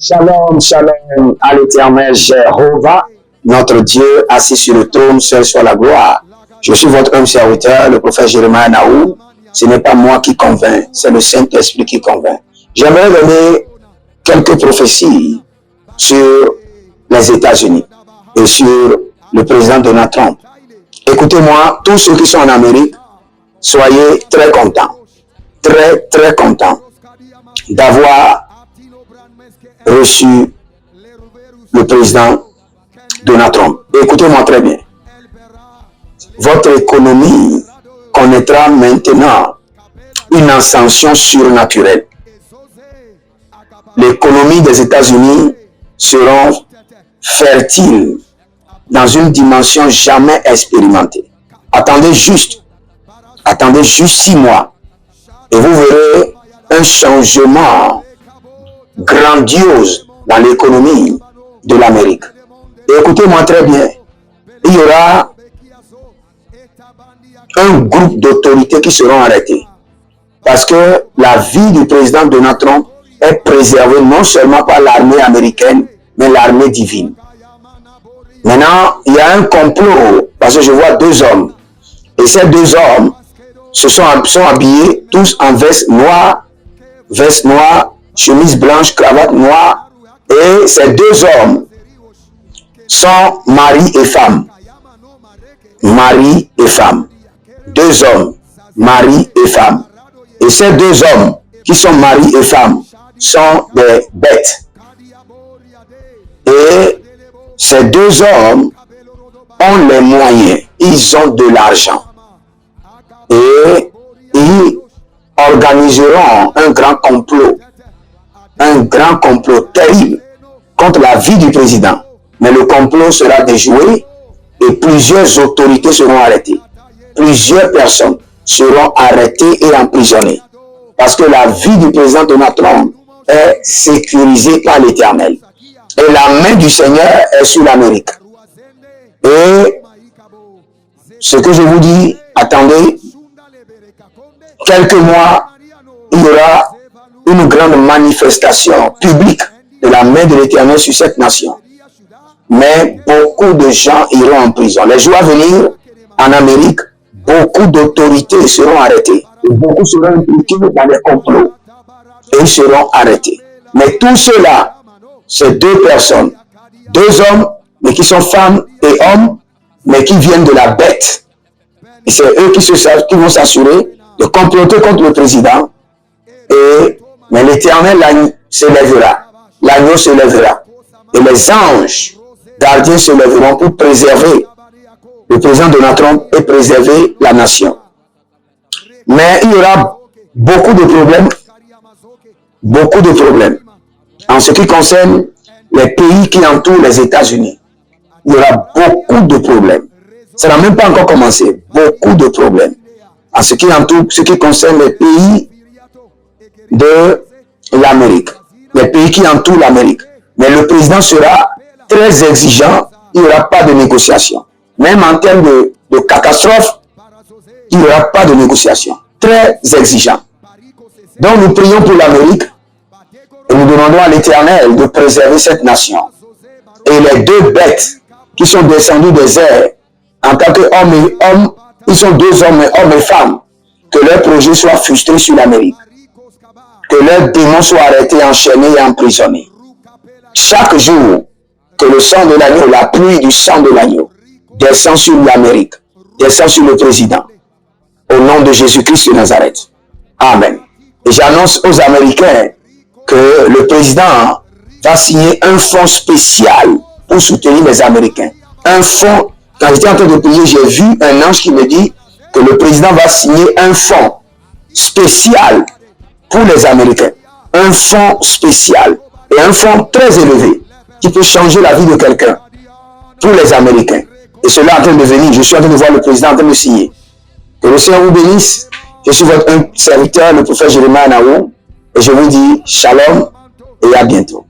Shalom, shalom à l'éternel Jéhovah, notre Dieu assis sur le trône, seul soit la gloire. Je suis votre homme serviteur, le prophète Jérémie Naoum. Ce n'est pas moi qui convainc, c'est le Saint-Esprit qui convainc. J'aimerais donner quelques prophéties sur les États-Unis et sur le président Donald Trump. Écoutez-moi, tous ceux qui sont en Amérique, soyez très contents, très contents d'avoir reçu le président Donald Trump. Écoutez-moi très bien. Votre économie connaîtra maintenant une ascension surnaturelle. L'économie des États-Unis sera fertile dans une dimension jamais expérimentée. Attendez juste 6 mois et vous verrez un changement grandiose dans l'économie de l'Amérique. Écoutez-moi très bien, il y aura un groupe d'autorités qui seront arrêtés parce que la vie du président Donald Trump est préservée non seulement par l'armée américaine, mais l'armée divine. Maintenant, il y a un complot parce que je vois 2 hommes et ces 2 hommes sont habillés tous en veste noire, chemise blanche, cravate noire, et ces 2 hommes sont mari et femme. Mari et femme. 2 hommes, mari et femme. Et ces 2 hommes qui sont mari et femme sont des bêtes. Et ces 2 hommes ont les moyens, ils ont de l'argent. Et ils organiseront un grand complot terrible contre la vie du président. Mais le complot sera déjoué et plusieurs autorités seront arrêtées. Plusieurs personnes seront arrêtées et emprisonnées. Parce que la vie du président Donald Trump est sécurisée par l'Éternel. Et la main du Seigneur est sur l'Amérique. Et ce que je vous dis, attendez, quelques mois, il y aura une grande manifestation publique de la main de l'Éternel sur cette nation. Mais beaucoup de gens iront en prison. Les jours à venir, en Amérique, beaucoup d'autorités seront arrêtées. Et beaucoup seront impliqués dans les complots. Et ils seront arrêtés. Mais tout cela, c'est 2 personnes. 2 hommes, mais qui sont femmes et hommes, mais qui viennent de la bête. Et c'est eux qui vont s'assurer de comploter contre le président. Mais l'Éternel se lèvera. L'agneau se lèvera. Et les anges gardiens se lèveront pour préserver le président Donald Trump et préserver la nation. Mais il y aura beaucoup de problèmes en ce qui concerne les pays qui entourent les États-Unis. Il y aura beaucoup de problèmes. Ça n'a même pas encore commencé. Beaucoup de problèmes en ce qui concerne les pays de l'Amérique, les pays qui entourent l'Amérique. Mais le président sera très exigeant, il n'y aura pas de négociation. Même en termes de catastrophe, il n'y aura pas de négociation. Très exigeant. Donc nous prions pour l'Amérique et nous demandons à l'Éternel de préserver cette nation. Et les 2 bêtes qui sont descendues des airs, en tant qu'hommes et hommes, ils sont 2 hommes et femmes, que leurs projets soient frustrés sur l'Amérique. Que leurs démons soient arrêtés, enchaînés et emprisonnés. Chaque jour, que le sang de l'agneau, la pluie du sang de l'agneau, descend sur l'Amérique, descend sur le président. Au nom de Jésus-Christ de Nazareth. Amen. Et j'annonce aux Américains que le président va signer un fonds spécial pour soutenir les Américains. Un fonds, quand j'étais en train de prier, j'ai vu un ange qui me dit que le président va signer un fonds spécial pour les Américains. Un fonds spécial et un fonds très élevé qui peut changer la vie de quelqu'un pour les Américains. Et cela est en train de venir. Je suis en train de voir le président en train de signer. Que le Seigneur vous bénisse. Je suis votre serviteur, le prophète Jérémie Naoum. Et je vous dis shalom et à bientôt.